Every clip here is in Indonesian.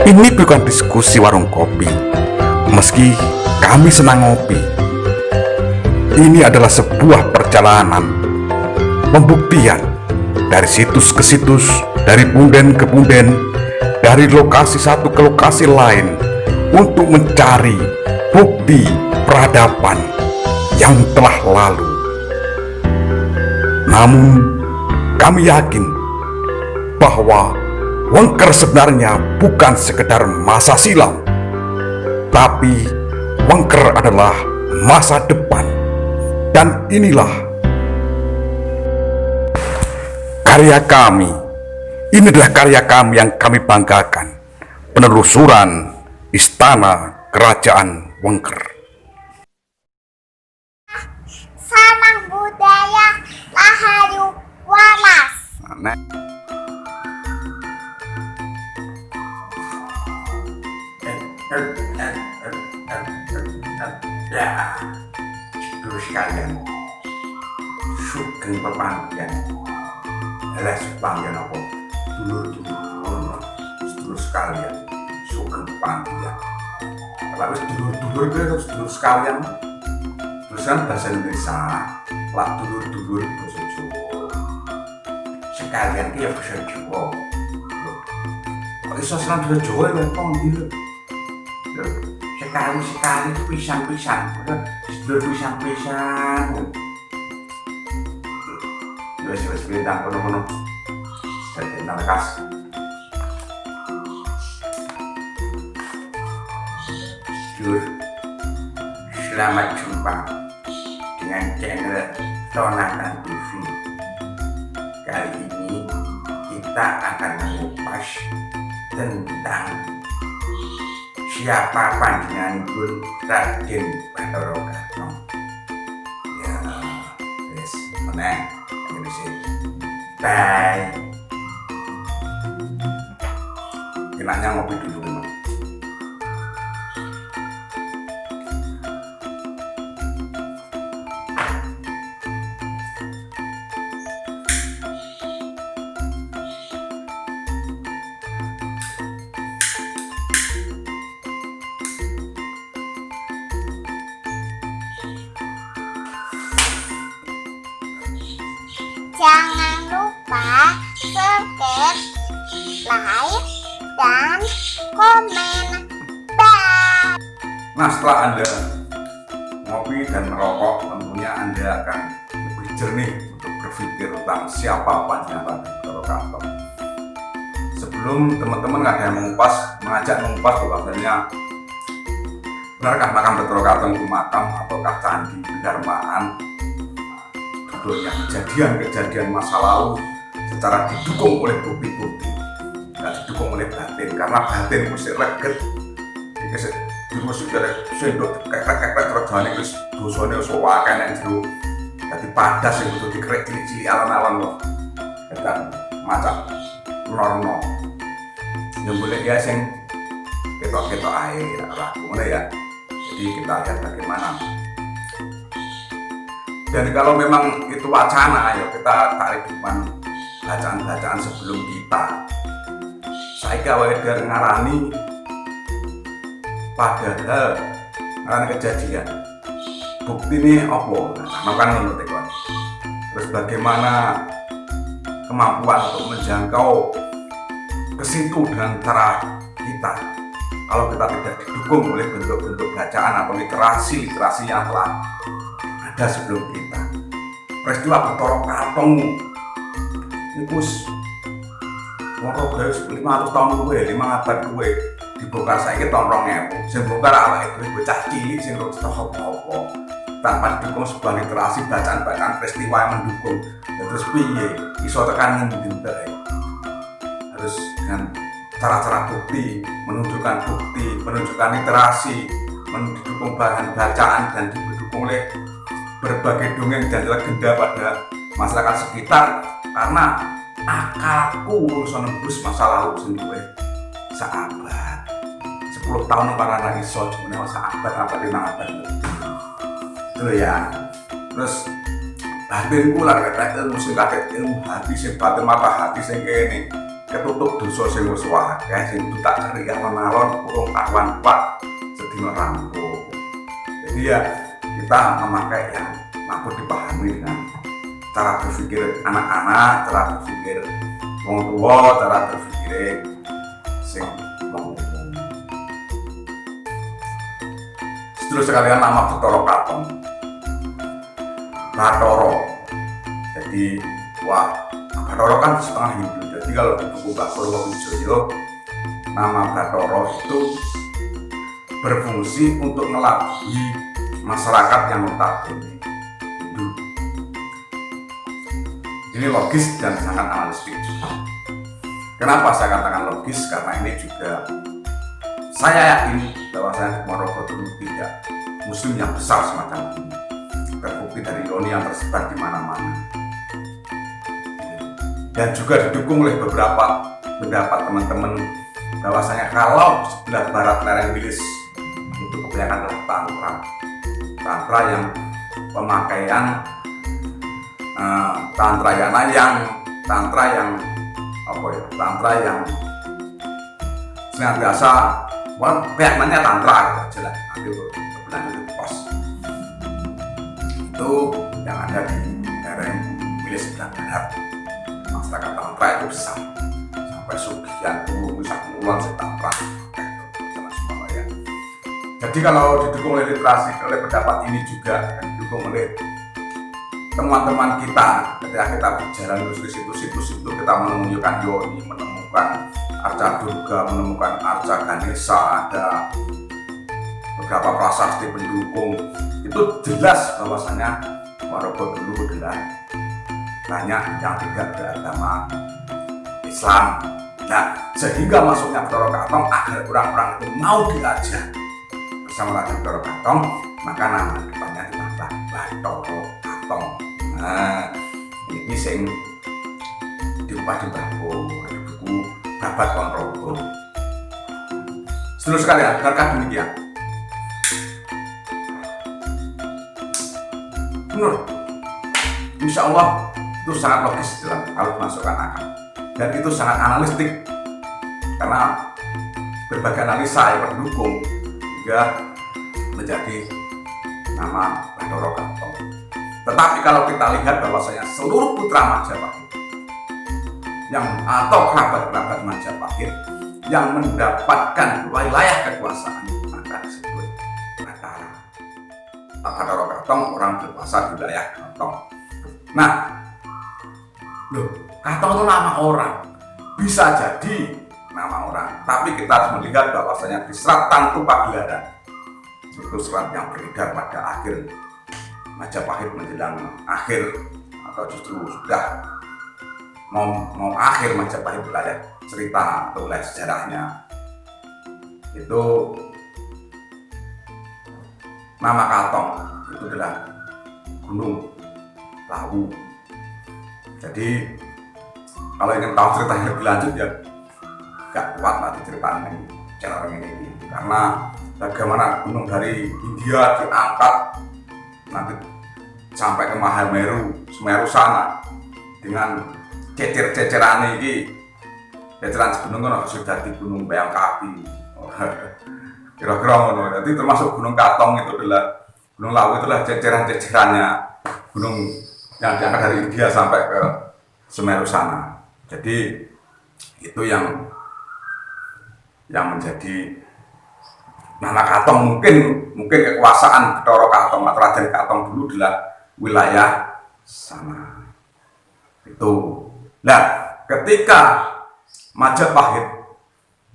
Ini bukan diskusi warung kopi. Meski kami senang ngopi, ini adalah sebuah perjalanan pembuktian dari situs ke situs, dari punden ke punden, dari lokasi satu ke lokasi lain untuk mencari bukti peradaban yang telah lalu. Namun kami yakin bahwa Wengker sebenarnya bukan sekedar masa silam, tapi Wengker adalah masa depan. Dan inilah karya kami. Ini adalah karya kami yang kami banggakan. Penelusuran Istana Kerajaan Wengker. Salam budaya Rahayu Waras. Ya, terus sekalian sugeng pepanggian les panggian apa dulur-dulur terus sekalian sugeng pepanggian kalau dulur-dulur itu harus dulur sekalian terus kan bahasa Indonesia lah dulur-dulur bahasa Jawa sekalian itu ya bahasa Jawa kok iso selang bahasa Jawa ya kok gitu sekali pisang-pisang sedulur pisang-pisang wes bintang kono-kono dadi nalkas sedulur selamat jumpa dengan channel Tonatan TV. Kali ini kita akan mengupas tentang siapa panjenenganipun Raden Bathara Khatong. Ya, wis meneh ngene sih. Bye. Kenanya ngopi dulu. Jangan lupa subscribe, like, dan komen. Bye. Nah, setelah Anda ngopi dan merokok, tentunya Anda akan lebih jernih untuk berpikir tentang siapa panjenengan Raden Bathara Khatong. Sebelum teman-teman nggak ada yang mengajak mengupas bahwasanya benarkah makam Bathara Khatong itu makam ataukah candi pendarmaan? Kejadian-kejadian masa lalu secara didukung oleh bukti-bukti, nggak didukung oleh batin, karena batin mesti reget dulu sudah sendok kekrek-kekrek terus jalan itu dosanya sewakan yang dulu jadi padas yang butuh dikerek cili-cili alam-alam loh dan macam normal yang boleh ya sing ketok-ketok air ragu mulai ya. Jadi kita lihat bagaimana. Dan kalau memang itu wacana, ya kita tarik depan bacaan-bacaan sebelum kita. Saya kawal dari ngarani, padahal ngarani kejadian. Bukti ini apa? Nah, kan menurut ekon. Terus bagaimana kemampuan untuk menjangkau ke situ dengan cara kita. Kalau kita tidak didukung oleh bentuk-bentuk bacaan atau literasi yang telah ada sebelum kita. Peristiwa Bathara Khatong itu mongko gawe 500 tahun luwe, 5 abad luwe dibongkar saiki tahun 2000. Sing bongkar awake dhewe bocah cilik sing ora tahu apa-apa. Tanpa didukung sebuah literasi bacaan-bacaan peristiwa yang mendukung. Terus piye iso tekan ngendi ndek. Harus dengan cara-cara bukti, menunjukkan literasi, mendukung bahan bacaan dan didukung oleh berbagai dongeng dan legenda pada masyarakat sekitar, karena akalku urusan nembus masa lalu sendiri sahabat 10 tahun para anak iso sebenarnya sahabat apa di abad itu ya. Terus batinku lah kata ilmu sing kakek ilmu hati sing batin mata hati sing kene ketutup dosa sing wis akeh sing tak keriya menalon urung kawan Pak sedina rampung. Jadi ya kita memakai yang mampu dipahami dengan cara berpikir anak-anak, cara berpikir wong tua, cara berpikir sing wong umum. Sedulur sekalian, nama Bathara Katon. Bathara. Jadi Bathara kan setengah Hindu. Jadi kalau di buku Mbah Purwowijoyo, nama Bathara itu berfungsi untuk melabui masyarakat yang notabene Hindu. Ini logis dan sangat analitik. Kenapa saya katakan logis? Karena ini juga saya yakin bahwa saya Ponorogo dulu tidak muslim yang besar semacam ini. Terbukti dari Yoni yang tersebar di mana-mana. Dan juga didukung oleh beberapa pendapat teman-teman bahwasanya kalau sebelah barat lereng Wilis itu kebanyakan adalah tantra yang pemakaian tantra yang senantiasa kelihatannya tantra aja lah, nanti kebenaran itu pos itu yang ada di lereng Wilis sebelah barat. Masyarakat tantra itu besar sampai Sugihan Puluh bisa mengulang tantra sama semua ya. Jadi kalau didukung oleh literasi, oleh pendapat ini juga dan didukung oleh teman-teman kita ketika kita berjalan di situs-situs itu, kita menemukan Yoni, menemukan Arca Durga, menemukan Arca Ganesha, ada beberapa prasasti pendukung. Itu jelas bahwasanya Ponorogo dulu adalah banyak yang tidak beragama Islam. Nah, sehingga masuknya Bathara Katon agar orang-orang itu mau diajak bersama Raden Bathara Katon, maka nama depannya ditambah Bathara Katon. Nah, ini sing diubah di buku Babat Ponorogo. Sedulur sekalian, benarkah demikian? Benar. Insya Allah itu sangat logis dalam kalau dimasukkan akal, dan itu sangat analitik karena berbagai analisa yang mendukung hingga menjadi nama Bathara Katon. Tetapi kalau kita lihat bahwasanya seluruh putra Majapahit atau kerabat-kerabat Majapahit yang mendapatkan wilayah kekuasaan, maka disebut Bathara Katon, orang berkuasa di wilayah Katon. Nah, Katon itu nama orang, bisa jadi nama orang, tapi kita harus melihat bahwasanya di Serat Tantu Pagelaran, itu serat yang beredar pada akhir Majapahit menjelang akhir atau justru sudah mau akhir Majapahit, wilayah cerita atau wilayah sejarahnya itu nama Katon itu adalah Gunung Lawu. Jadi kalau ingin tahu ceritanya lebih lanjut ya gak kuat nanti ceritanya channel ini, karena bagaimana gunung dari India diangkat nanti sampai ke Mahameru, Semeru sana dengan cecer-ceceran ini, ceceran gunung kan sudah di Gunung Bayangkati, kira-kira ngono. Jadi termasuk Gunung Katon itu adalah Gunung Lawu, itulah ceceran-cecerannya gunung yang diangkat dari India sampai ke Semeru sana. Jadi itu yang menjadi nama Katon. Mungkin kekuasaan Bathara Katon atau Raden Katon dulu adalah wilayah sana. Itu. Nah, ketika Majapahit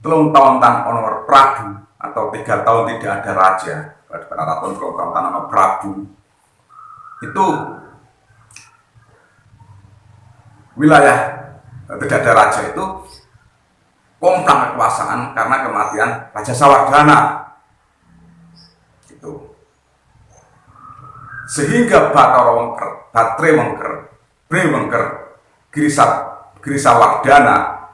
3 tahun tanpa honor Prabu atau 3 tahun tidak ada raja, pada tahun 3 tahun tanpa nama Prabu, itu wilayah tidak ada raja itu komplang kekuasaan karena kematian Raja Sawardhana. Gitu. Sehingga Bathara Wengker, Batre Wengker, Bre Wengker, Girisawardhana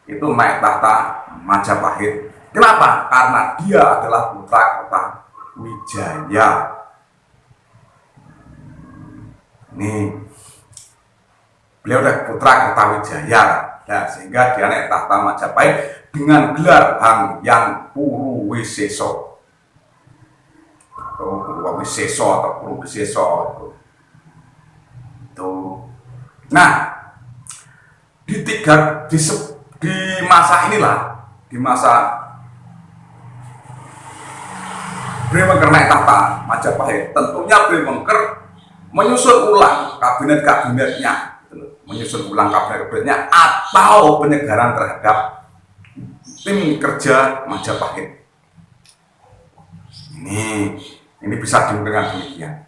itu naik tahta Majapahit. Kenapa? Karena dia adalah putra Kertawijaya. Nih, beliau adalah putra Kertawijaya. Nah, sehingga dia naik tahta Majapahit dengan gelar Hangyang Purwowiseso atau Purwowiseso atau Purwowiseso itu. Nah, di masa inilah, di masa Brewengker naik tahta Majapahit, tentunya Brewengker menyusun ulang kabinet-kabinetnya, atau penyegaran terhadap tim kerja Majapahit. Ini bisa dimungkinkan demikian.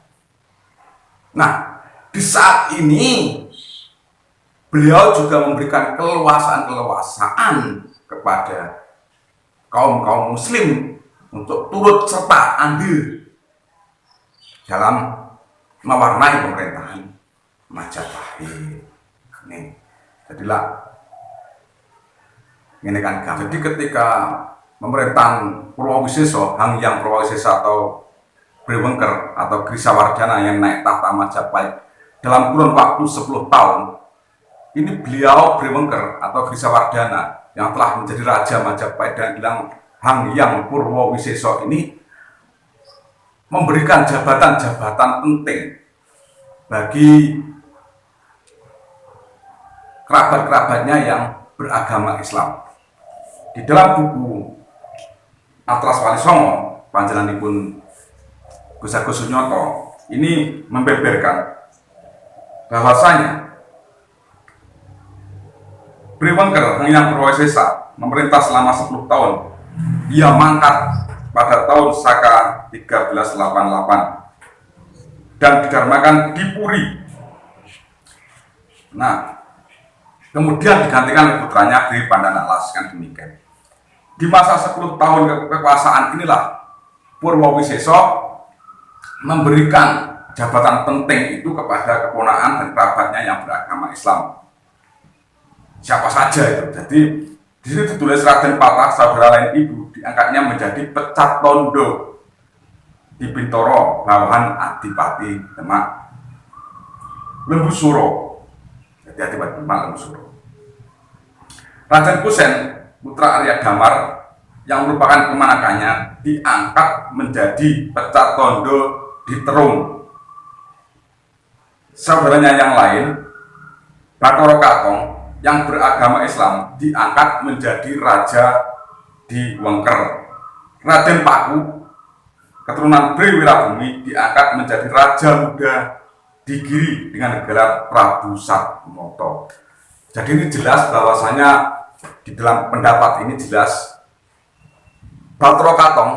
Nah, di saat ini beliau juga memberikan keleluasaan kepada kaum muslim untuk turut serta andil dalam mewarnai pemerintahan Majapahit. Jadilah ini kan. Jadi ketika pemerintahan Purwowiseso, Hangyang Purwowiseso atau Brewengker atau Grisawardhana yang naik tahta Majapahit dalam kurun waktu 10 tahun, ini beliau Brewengker atau Grisawardhana yang telah menjadi raja Majapahit dan bilang Hangyang Purwowiseso ini memberikan jabatan-jabatan penting bagi kerabat-kerabatnya yang beragama Islam. Di dalam buku Atlas Wali Songo, panjenenganipun Gus Agus Sunyoto ini membeberkan bahwasanya Brewengker Hangyang Purwowiseso memerintah selama 10 tahun. Ia mangkat pada tahun Saka 1388 dan didarmakan di Puri. Nah, kemudian digantikan oleh putranya Gri Pandanalas, kan demikian. Di masa 10 tahun kekuasaan inilah Purwowiseso memberikan jabatan penting itu kepada keponakan dan kerabatnya yang beragama Islam. Siapa saja itu. Jadi di sini ditulis Raden Patah, saudara lain ibu, diangkatnya menjadi Pecat Tondo di Bintoro, bawahan Adipati Demak Lembusuro. Jadi Adipati Demak Lembusuro. Raden Kusen, putra Arya Damar yang merupakan kemanakannya, diangkat menjadi Pecat Tondo di Terung. Saudaranya yang lain, Bathara Katong yang beragama Islam, diangkat menjadi raja di Wengker. Raden Paku, keturunan Bri Wirabumi, diangkat menjadi raja muda di Giri dengan gelar Prabu Satmoto. Jadi ini jelas bahwasanya di dalam pendapat ini jelas Bathara Katong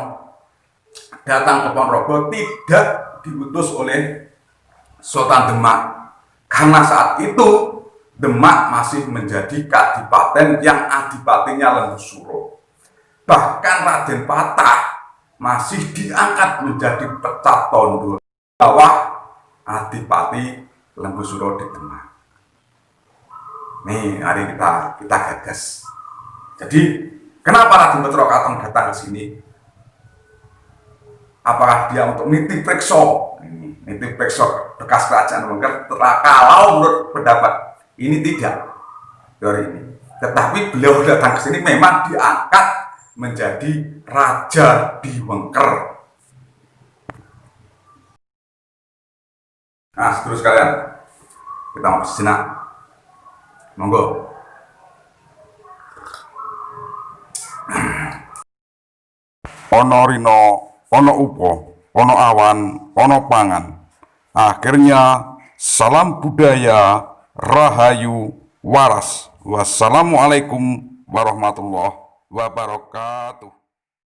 datang ke Ponorogo tidak diutus oleh Sultan Demak, karena saat itu Demak masih menjadi kadipaten yang adipatinya Lembusuro. Bahkan Raden Patah masih diangkat menjadi Pecat Tondo bawah Adipati Lembusuro di Demak. Nih, hari kita gagas. Jadi, kenapa Raden Bathara Katong datang ke sini? Apakah dia untuk nitip periksa? Nitip periksa bekas kerajaan Wengker? Kalau menurut pendapat ini tidak teori ini. Tetapi beliau datang ke sini memang diangkat menjadi raja di Wengker. Nah, terus kalian kita mau sejenak. Monggo. Ono rino, ono upo, ono awan, ono pangan. Akhirnya salam budaya, rahayu, waras. Wassalamualaikum warahmatullahi wabarakatuh.